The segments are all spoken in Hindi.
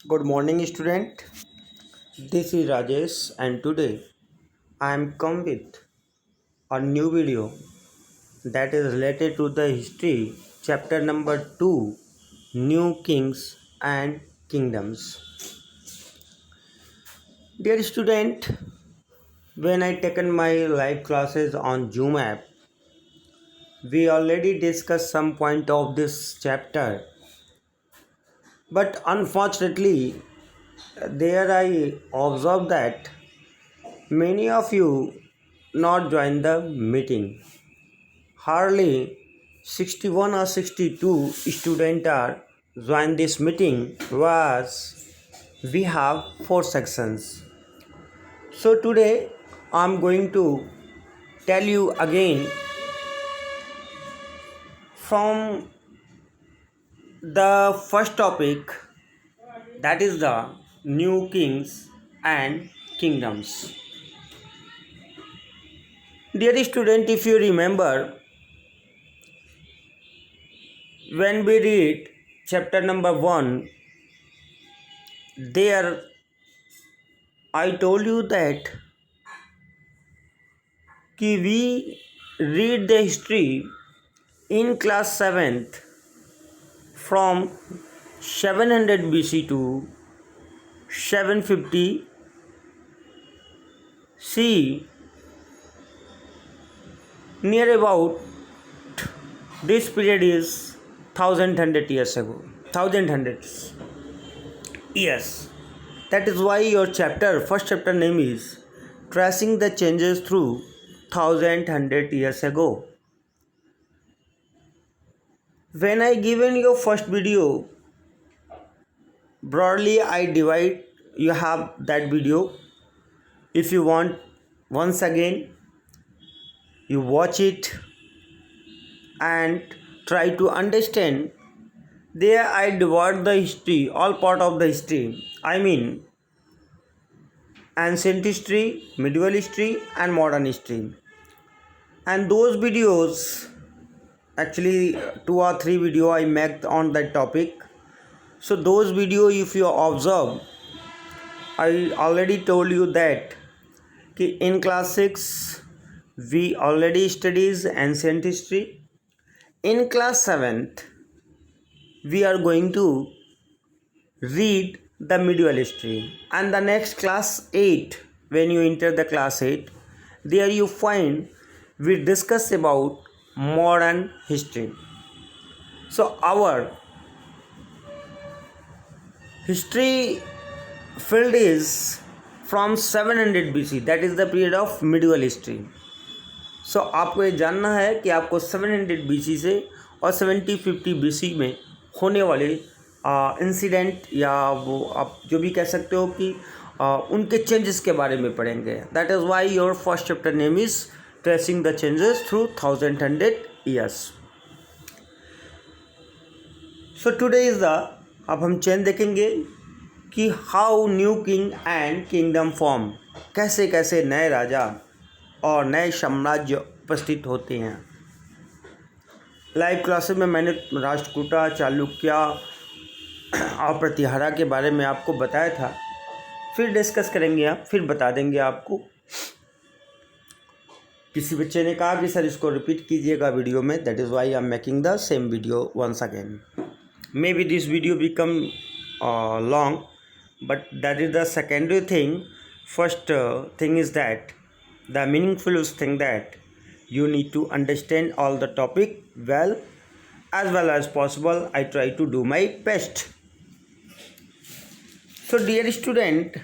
Good morning, student. This is Rajesh, and today I am come with a new video that is related to the history, chapter number 2, New Kings and Kingdoms. Dear student, when I taken my live classes on Zoom app, we already discussed some point of this chapter, but unfortunately, there I observed that many of you not join the meeting. Hardly 61 or 62 students are join this meeting was we have four sections. So today I'm going to tell you again from the first topic, that is the new kings and kingdoms. Dear student, if you remember, when we read chapter number 1, there I told you that we read the history in class 7th from 700 BC to 750 CE. Near about this period is 1100 years ago. 1100 years. That is why your first chapter name is Tracing the Changes Through 1100 Years Ago. When I given your first video, broadly I divide, you have that video. If you want once again, you watch it and try to understand. There I divide the history, all part of the history. I mean ancient history, medieval history and modern history. And those videos, actually 2 or 3 video I made on that topic. So those video if you observe, I already told you that in class 6 we already studies ancient history. In class 7th we are going to read the medieval history, and the next class 8, when you enter the class 8, there you find we discuss about modern history. So our history field is from 700 BC, that is the period of medieval history. So आपको ये जानना है कि आपको 700 BC से और 7050 BC में होने वाले इंसिडेंट या वो आप जो भी कह सकते हो कि उनके चेंजेस के बारे में पढ़ेंगे. That is why your first chapter name is tracing the changes through 1100 years. So today is the, अब हम चेंज देखेंगे कि how new king and kingdom form, कैसे कैसे नए राजा और नए साम्राज्य उपस्थित होते हैं. लाइव क्लासेस में मैंने राष्ट्रकूटा, चालुक्य और प्रतिहारा के बारे में आपको बताया था. फिर डिस्कस करेंगे, आप फिर बता देंगे आपको. किसी बच्चे ने कहा कि सर इसको रिपीट कीजिएगा वीडियो में. That is why I am making the same video once again. Maybe this video become long, but that is the secondary thing. First thing is that the meaningful thing that you need to understand all the topic well as possible. I try to do my best. So dear student,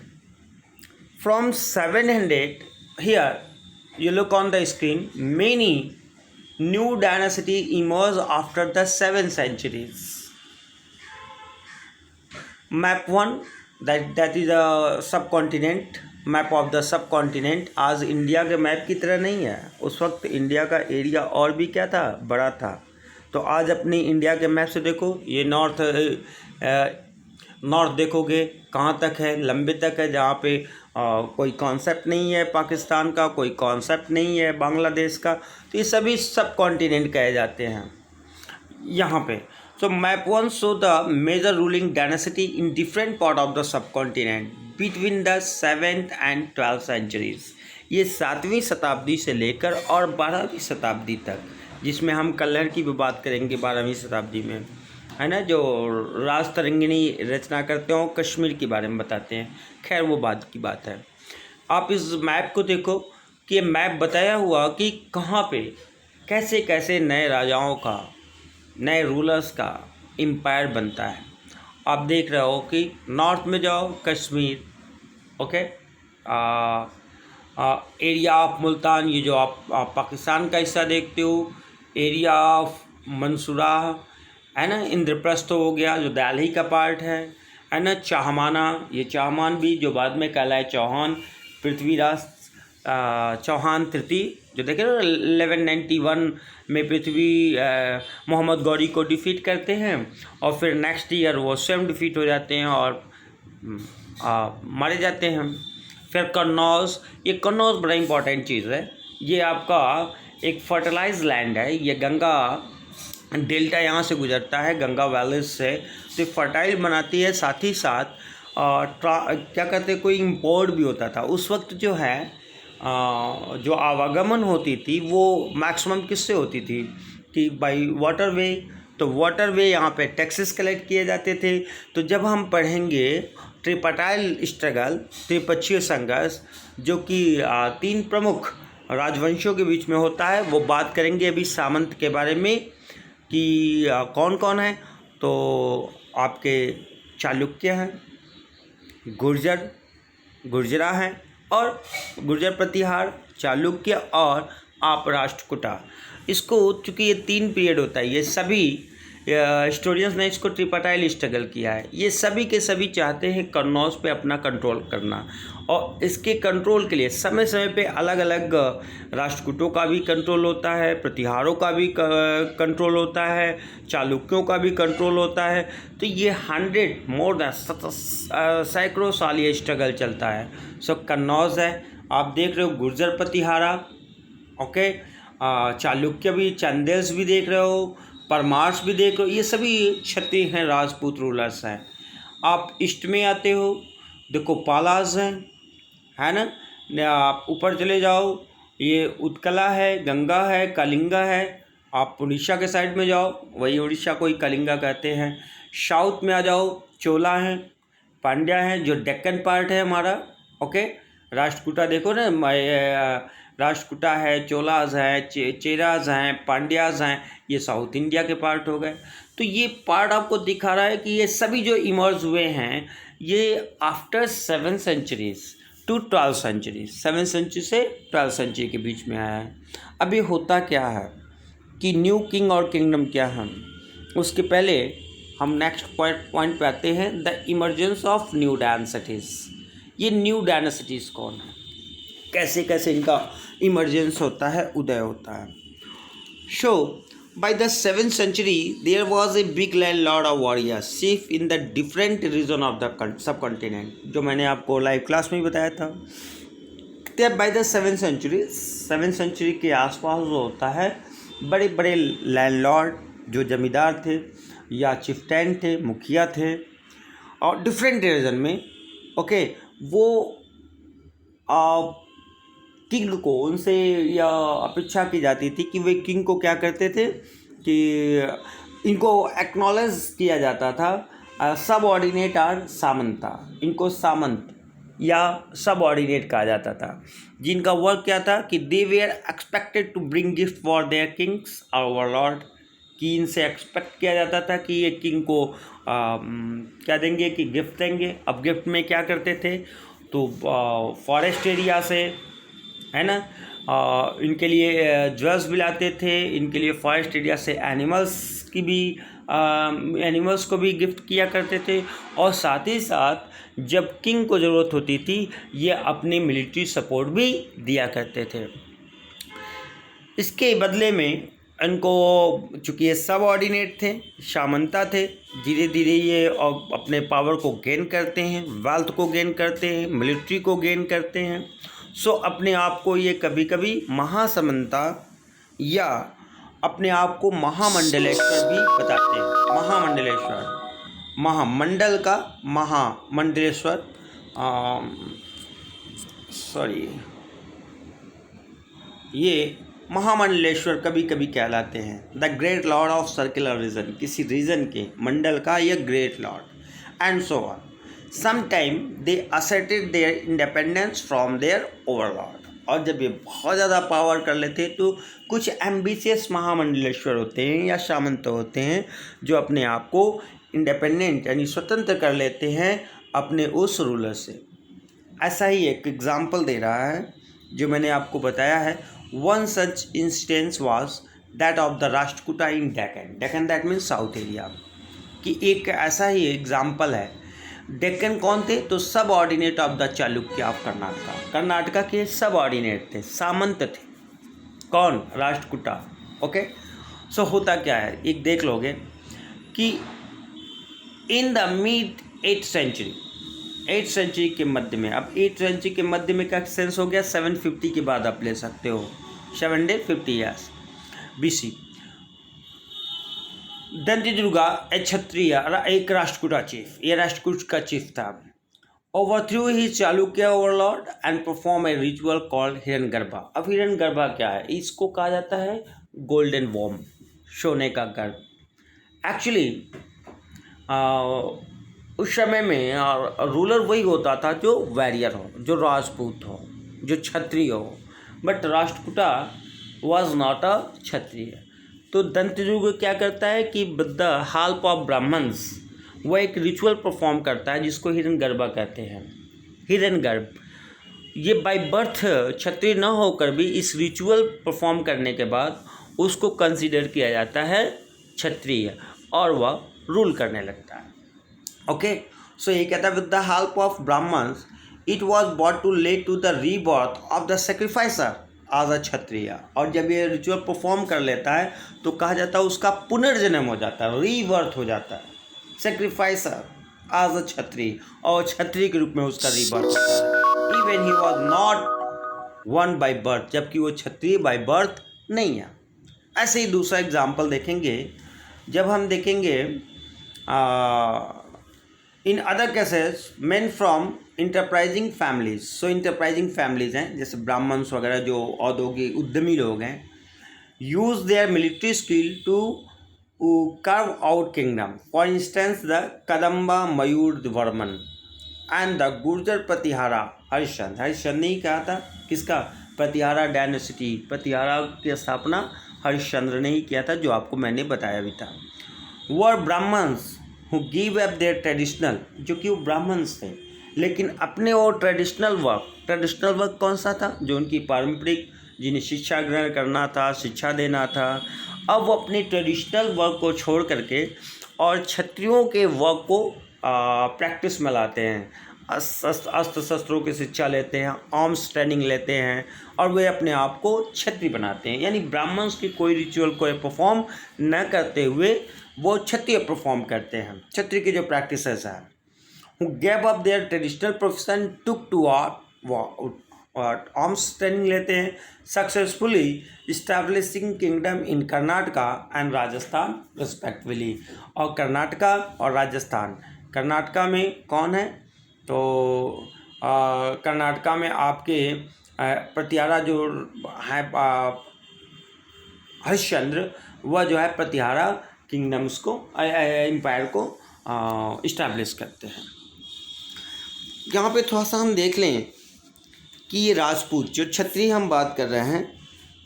from 700, here you look on the screen, many new dynasty emerged after the 7 centuries. Map 1, that is a subcontinent, map of the sub continent. आज इंडिया के मैप की तरह नहीं है. उस वक्त इंडिया का एरिया और भी क्या था, बड़ा था. तो आज अपनी इंडिया के मैप से देखो, ये नॉर्थ देखोगे कहाँ तक है, लंबे तक है, जहाँ पे कोई कॉन्सेप्ट नहीं है पाकिस्तान का, कोई कॉन्सेप्ट नहीं है बांग्लादेश का. तो ये सभी सब कॉन्टिनेंट कहे जाते हैं यहाँ पे. So map 1 show the major ruling dynasty in different part of the subcontinent between the 7th and 12th centuries. ये 7वीं शताब्दी से लेकर और 12वीं शताब्दी तक, जिसमें हम कल्हड़ की भी बात करेंगे 12वीं शताब्दी में, है ना, जो राज तरंगिणी रचना करते हैं और कश्मीर के बारे में बताते हैं। खैर वो बात की बात है। आप इस मैप को देखो कि ये मैप बताया हुआ कि कहाँ पे कैसे कैसे नए राजाओं का, नए रूलर्स का एम्पायर बनता है। आप देख रहे हो कि नॉर्थ में जाओ Kashmir, okay, area of Multan, ये जो आप पाकिस्तान का हिस्सा देखते हो, एरिया ऑफ मंसूरा, है ना, इंद्रप्रस्थ हो गया जो दिल्ली का पार्ट है ना, चाहमाना, ये चाहमान भी जो बाद में कहलाए चौहान, पृथ्वीराज चौहान तृतीय, जो देखे ना 1191 में पृथ्वी मोहम्मद गौरी को डिफीट करते हैं और फिर नेक्स्ट ईयर वो स्वयं डिफीट हो जाते हैं और मारे जाते हैं। फिर कन्नौज, ये कन्नौज बड़ा इंपॉर्टेंट चीज़ है। ये आपका एक फर्टिलाइज लैंड है। ये गंगा डेल्टा यहाँ से गुजरता है, गंगा वैलीज से, तो फर्टाइल बनाती है। साथ ही साथ क्या कहते हैं, कोई इम्पोर्ट भी होता था उस वक्त जो है, जो आवागमन होती थी वो मैक्सिमम किससे होती थी कि बाई वाटरवे। तो वाटरवे यहाँ पे टैक्सेस कलेक्ट किए जाते थे। तो जब हम पढ़ेंगे ट्रिपाटाइल स्ट्रगल, त्रिपक्षीय संघर्ष, जो कि 3 प्रमुख राजवंशों के बीच में होता है, वो बात करेंगे अभी सामंत के बारे में कि कौन कौन है। तो आपके चालुक्य हैं, गुर्जरा हैं और गुर्जर प्रतिहार, चालुक्य और आप राष्ट्रकूटा। इसको चूँकि ये 3 पीरियड होता है, ये सभी हिस्टोरियंस ने इसको ट्रिपाटाइल स्ट्रगल किया है। ये सभी के सभी चाहते हैं कन्नौज पे अपना कंट्रोल करना, और इसके कंट्रोल के लिए समय समय पे अलग अलग राष्ट्रकूटों का भी कंट्रोल होता है, प्रतिहारों का भी कंट्रोल होता है, चालुक्यों का भी कंट्रोल होता है। तो ये 100 मोर देन सैकड़ों साल ये स्ट्रगल चलता है। सो कन्नौज है, आप देख रहे हो गुर्जर प्रतिहारा, ओके, चालुक्य भी, चंदेल्स भी देख रहे हो, परमार्श भी देख रहे हो, ये सभी क्षत्रिय हैं, राजपूत रूलर्स हैं। आप ईस्ट में आते हो, देखो पालाज हैं, है ना। आप ऊपर चले जाओ, ये उत्कला है, गंगा है, कलिंगा है। आप उड़ीसा के साइड में जाओ, वही उड़ीसा को ही कलिंगा कहते हैं। साउथ में आ जाओ, चोला हैं, पांड्या हैं, जो डेक्कन पार्ट है हमारा, ओके। राष्ट्रकूटा देखो ना, राष्ट्रकूटा है, चोलाज है, चेराज हैं, पांड्याज हैं, ये साउथ इंडिया के पार्ट हो गए। तो ये पार्ट आपको दिखा रहा है कि ये सभी जो इमर्ज हुए हैं ये after 7 centuries to 12 century, 7 century से 12 सेंचुरी के बीच में आया है। अब ये होता क्या है कि न्यू किंग और किंगडम क्या है, उसके पहले हम नेक्स्ट पॉइंट पे आते हैं, द इमर्जेंस ऑफ न्यू डायनेसिटीज़। ये न्यू डायनेसिटीज़ कौन है, कैसे कैसे इनका इमर्जेंस होता है, उदय होता है। सो by the 7th century there was a big landlord of warriors chief in the different region of the subcontinent, जो मैंने आपको लाइव क्लास में भी बताया था। बाय द 7th century के आसपास जो होता है, बड़े बड़े लैंडलॉर्ड जो जमींदार थे या चिफ्टैन थे, मुखिया थे, और डिफरेंट रीजन में, ओके, वो किंग को, उनसे यह अपेक्षा की जाती थी कि वे किंग को क्या करते थे कि इनको एक्नॉलेज किया जाता था, सब ऑर्डिनेट आर सामंता, इनको सामंत या सब ऑर्डिनेट कहा जाता था, जिनका वर्क क्या था कि they were expected to bring gift for their kings और लॉर्ड, कि इनसे एक्सपेक्ट किया जाता था कि ये किंग को क्या देंगे कि गिफ्ट देंगे। अब गिफ्ट में क्या करते थे, तो फॉरेस्ट एरिया से, है ना, इनके लिए ज्वेल्स भी लाते थे, इनके लिए फॉरेस्ट एरिया से एनिमल्स को भी गिफ्ट किया करते थे, और साथ ही साथ जब किंग को ज़रूरत होती थी ये अपने मिलिट्री सपोर्ट भी दिया करते थे। इसके बदले में इनको, चूँकि ये सब ऑर्डिनेट थे, सामंता थे, धीरे धीरे ये अपने पावर को गेन करते हैं, वेल्थ को गेन करते हैं, मिलिट्री को गेन करते हैं। सो अपने आप को ये कभी कभी महासमंता या अपने आप को महामंडलेश्वर भी बताते हैं। महामंडलेश्वर, महामंडल का महामंडलेश्वर, सॉरी, ये महामंडलेश्वर कभी कभी कहलाते हैं। The great lord of circular region, किसी रीजन के मंडल का यह great lord, and so on. Sometime they asserted their independence from their overlord. और जब ये बहुत ज़्यादा पावर कर लेते हैं तो कुछ एम्बिशियस महामंडलेश्वर होते हैं या सामंत होते हैं जो अपने आप को इंडिपेंडेंट यानी स्वतंत्र कर लेते हैं अपने उस रूलर से। ऐसा ही एक एग्जाम्पल दे रहा है जो मैंने आपको बताया है। One such instance was that of the Rashtrakuta in Deccan. Deccan that means south area कि एक ऐसा ही एग्जाम्पल है। डेक्कन कौन थे? तो सब ordinate of the Chalukya of Karnataka. Karnataka के सब ऑर्डिनेट थे, सामंत थे। कौन? राष्ट्रकूटा। ओके, सो होता क्या है, एक देख लोगे कि in the mid 8th century, 8th century के मध्य में, अब 8th सेंचुरी के मध्य में का सेंस हो गया 750 के बाद आप ले सकते हो, 750 ईयर्स BC। दंतिदुर्गा एक क्षत्रिय, एक राष्ट्रकूटा चीफ, ये राष्ट्रकूट का चीफ था। ओवरथ्रू ही Chalukya overlord and perform a ritual called Hiranyagarbha. अब हिरण्यगर्भा क्या है? इसको कहा जाता है गोल्डन वॉर्म, सोने का गर्भ। एक्चुअली उस समय में रूलर वही होता था जो वैरियर हो, जो राजपूत हो, जो क्षत्रिय हो, but Rashtrakuta was not a Kshatriya. तो दंतिदुर्ग क्या करता है कि with the help of Brahmans वह एक रिचुअल परफॉर्म करता है जिसको हिरण्यगर्भा कहते हैं। हिरण्यगर्भ ये बाय बर्थ क्षत्रिय न होकर भी इस रिचुअल परफॉर्म करने के बाद उसको कंसीडर किया जाता है क्षत्रिय और वह रूल करने लगता है। ओके, सो ये कहता है with the help of Brahmans it was bought to led to the rebirth of the sacrificer as a क्षत्रिय। और जब ये रिचुअल परफॉर्म कर लेता है तो कहा जाता है उसका पुनर्जन्म हो जाता है, रीबर्थ हो जाता है, सेक्रीफाइसर आज अ क्षत्रिय, और क्षत्रिय के रूप में उसका रीबर्थ होता है। Even he was not one by birth, जबकि वो क्षत्रिय बाय बर्थ नहीं है। ऐसे ही दूसरा एग्जाम्पल देखेंगे जब हम देखेंगे in other cases men from enterprising families. So enterprising families हैं जैसे ब्राह्मण्स वगैरह जो औद्योगिक उद्यमी लोग हैं, use their military skill to carve out kingdom. For instance, the Kadamba Mayur Varman and the Gurjar Pratihara Harishchandra. Harishchandra ने ही कहा था, किसका? प्रतिहारा डायनेसिटी, प्रतिहारा की स्थापना हरिश्चंद्र ने ही किया था, जो आपको मैंने बताया भी था। Were Brahmans who give up their traditional, जो कि वो ब्राह्मण्स थे लेकिन अपने वो ट्रेडिशनल वर्क कौन सा था? जो उनकी पारंपरिक, जिन्हें शिक्षा ग्रहण करना था, शिक्षा देना था, अब वो अपनी ट्रेडिशनल वर्क को छोड़ करके और क्षत्रियों के वर्क को प्रैक्टिस में लाते हैं, अस्त्र शस्त्रों की शिक्षा लेते हैं, आर्म्स ट्रेनिंग लेते हैं और वे अपने आप को क्षत्रिय बनाते हैं। यानी ब्राह्मण्स की कोई रिचुअल को परफॉर्म न करते हुए वो क्षत्रिय परफॉर्म करते हैं। क्षत्रिय की जो प्रैक्टिसेस हैं, who gave up their traditional profession took to arms training लेते हैं, successfully establishing kingdom in Karnataka and Rajasthan respectively. और कर्नाटका और राजस्थान, कर्नाटका में कौन है? तो कर्नाटका में आपके प्रतिहारा जो है हरिश्चंद्र, वह जो है प्रतिहारा किंगडम्स को, एम्पायर को इस्टेब्लिश करते हैं। यहाँ पे थोड़ा सा हम देख लें कि ये राजपूत, जो क्षत्रिय हम बात कर रहे हैं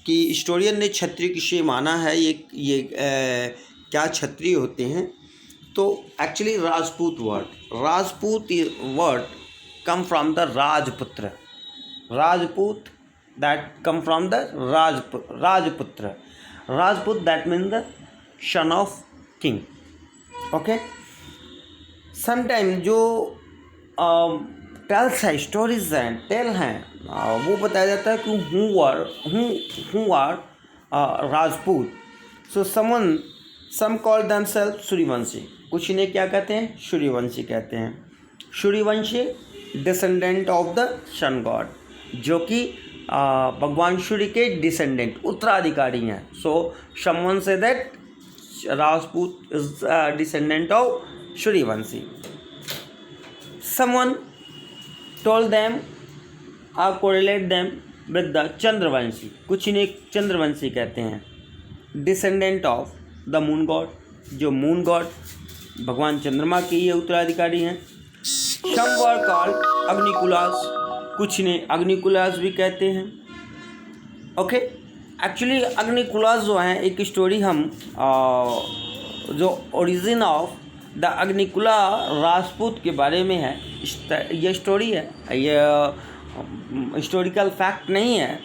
कि हिस्टोरियन ने क्षत्रिय किसे माना है, ये क्या क्षत्रिय होते हैं? तो actually Rajput word come from the Rajputra, Rajput that come from the Rajputra, Rajput that mean the son of king. Okay, sometime जो टेल्स है, स्टोरीज हैं, टेल हैं, वो बताया जाता है कि who are Rajput. So some call themselves Suryavanshi, कुछ इन्हें क्या कहते हैं? सूर्यवंशी कहते हैं। Suryavanshi descendant of the sun god, जो कि भगवान सूर्य के डिसेंडेंट उत्तराधिकारी हैं. So someone say that Rajput is descendant of Suryavanshi. Someone told them or correlate them with the Chandravanshi. कुछ इन्हें चंद्रवंशी कहते हैं. Descendant of the moon God, जो मून गॉड भगवान चंद्रमा के ये उत्तराधिकारी हैं. सम वर कॉल्ड अग्निकुलास, कुछ इन्हें अग्निकुलास भी कहते हैं. ओके, एक्चुअली अग्निकुलास जो हैं एक स्टोरी हम जो ओरिजिन ऑफ द अग्निकुला राजपूत के बारे में है. ये स्टोरी है, ये हिस्टोरिकल फैक्ट नहीं है,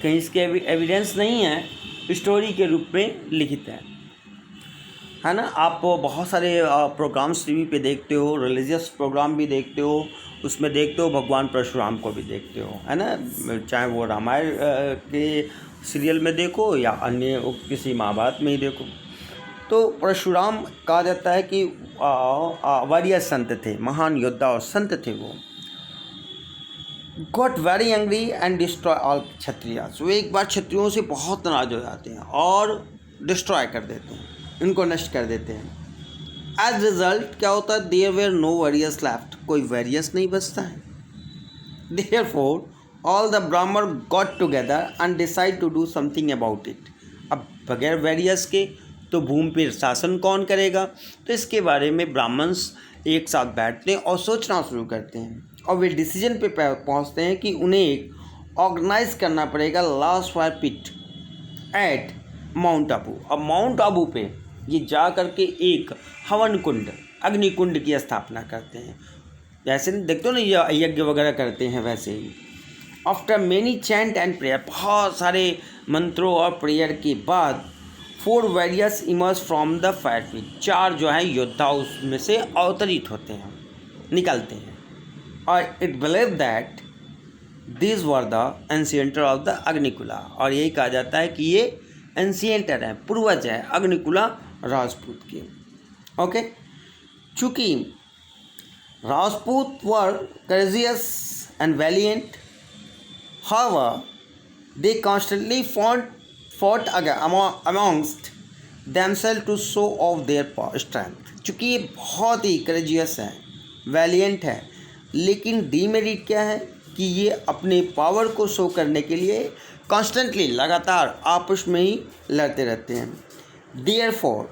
कहीं इसके एविडेंस नहीं है, स्टोरी के रूप में लिखित है ना. आप बहुत सारे प्रोग्राम्स टीवी पे देखते हो, रिलीजियस प्रोग्राम भी देखते हो, उसमें देखते हो भगवान परशुराम को भी देखते हो, है ना. चाहे वो रामायण के सीरियल में देखो या अन्य किसी महाभारत में ही देखो. तो परशुराम कहा जाता है कि वॉरियर संत थे, महान योद्धा और संत थे. वो got very angry and destroy all Kshatriyas. वो एक बार क्षत्रियों से बहुत नाराज हो जाते हैं और डिस्ट्रॉय कर देते हैं, इनको नष्ट कर देते हैं. एज रिजल्ट क्या होता है, there were no warriors left, कोई वॉरियर्स नहीं बचता है. Therefore all the Brahman got together and decide to do something about it. अब बगैर वॉरियर्स के तो भूमि पर शासन कौन करेगा. तो इसके बारे में ब्राह्मण्स एक साथ बैठते हैं और सोचना शुरू करते हैं और वे डिसीजन पे पहुंचते हैं कि उन्हें एक ऑर्गेनाइज करना पड़ेगा लास्ट फायर पिट एट माउंट आबू. अब माउंट आबू पे ये जा कर के एक हवन कुंड, अग्नि कुंड की स्थापना करते हैं. जैसे देखते हो ना ये यज्ञ वगैरह करते हैं, वैसे ही. After many chant and prayer, बहुत सारे मंत्रों और प्रेयर के बाद 4 warriors emerge from the fire pit. 4 जो हैं योद्धा उसमें से अवतरित होते हैं, निकलते हैं. और it believe that this were the ancestor of the Agnikula. और यही कहा जाता है कि ये एंशियंटर हैं, पूर्वज है अग्निकुला राजपूत के. ओके, चूँकि Rajput were courageous and valiant, however they constantly fought amongst themselves to show off their strength. चूँकि ये बहुत ही करेजियस है, वैलियंट है, लेकिन डीमेरिट क्या है कि ये अपने पावर को शो करने के लिए कॉन्स्टेंटली लगातार आपस में ही लड़ते रहते हैं. Therefore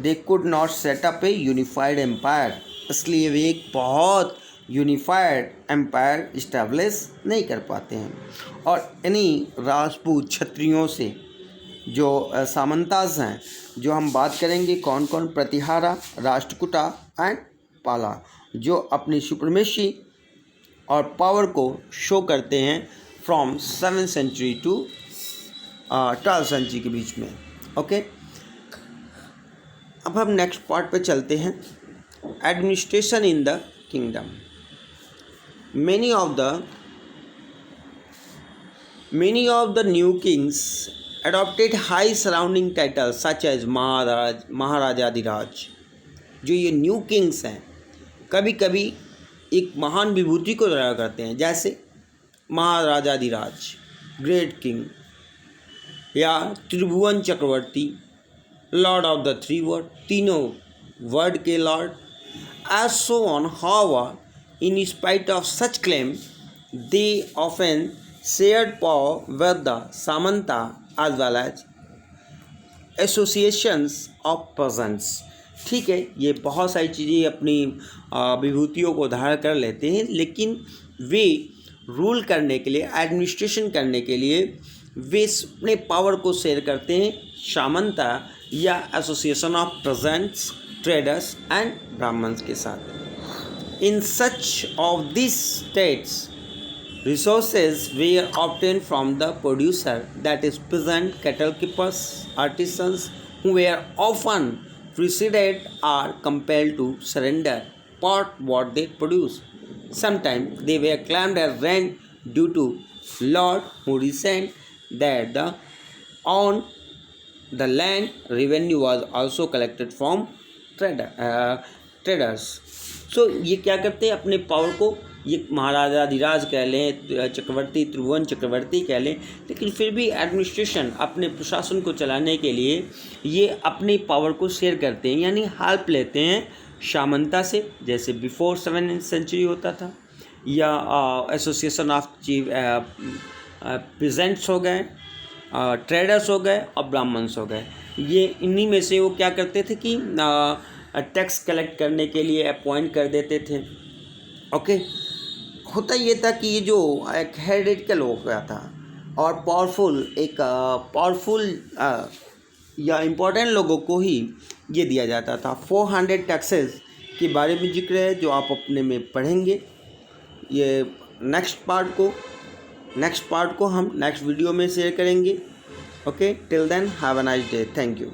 they could not set up a unified empire. इसलिए वे एक बहुत यूनिफाइड एम्पायर इस्टेब्लिश नहीं कर पाते हैं. और इन्हीं राजपूत क्षत्रियों से जो सामंताज हैं, जो हम बात करेंगे कौन कौन, प्रतिहारा, राष्ट्रकूटा एंड पाला, जो अपनी सुप्रीमेसी और पावर को शो करते हैं from 7th century to 12th century के बीच में. ओके, अब हम नेक्स्ट पार्ट पे चलते हैं. Administration in the kingdom. Many of the new kings adopted high surrounding titles such as महाराजाधिराज. जो ये न्यू किंग्स हैं कभी कभी एक महान विभूति को धारण करते हैं, जैसे महाराजाधिराज, ग्रेट किंग, या त्रिभुवन चक्रवर्ती, लॉर्ड ऑफ द 3 वर्ड, तीनों वर्ड के lord. As so on, however in spite of such claim, they often shared power with the Samanta as well as associations of peasants. ठीक है, ये बहुत सारी चीज़ें अपनी विभूतियों को धारण कर लेते हैं, लेकिन वे रूल करने के लिए, एडमिनिस्ट्रेशन करने के लिए वे अपने पावर को शेयर करते हैं सामंता या association of peasants, traders and Brahmans के साथ. In such of these states, resources were obtained from the producer, that is peasant, cattle keepers, artisans, who were often preceded or compelled to surrender part what they produced. Sometimes they were claimed as rent due to lord who reasoned that on the land revenue was also collected from traders. सो ये क्या करते हैं, अपने पावर को ये महाराजा धीराज कह लें, चक्रवर्ती त्रिभुवन चक्रवर्ती कह लें, लेकिन फिर भी एडमिनिस्ट्रेशन अपने प्रशासन को चलाने के लिए ये अपनी पावर को शेयर करते हैं, यानी हेल्प लेते हैं सामंता से, जैसे बिफोर 7th सेंचुरी होता था, या एसोसिएशन ऑफ चीफ प्रेजेंट्स हो गए, ट्रेडर्स हो गए और ब्राह्मण्स हो गए। ये इन्हीं में से वो क्या करते थे कि टैक्स कलेक्ट करने के लिए अपॉइंट कर देते थे। ओके, होता ये था कि ये जो एक हेरिडिकल हो गया था और पावरफुल या इम्पोर्टेंट लोगों को ही ये दिया जाता था। 400 टैक्सेस के बारे में जिक्र है जो आप अपने में पढ़ेंगे। ये नेक्स्ट पार्ट को हम नेक्स्ट वीडियो में शेयर करेंगे। Okay, till then have a nice day, thank you.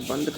बंद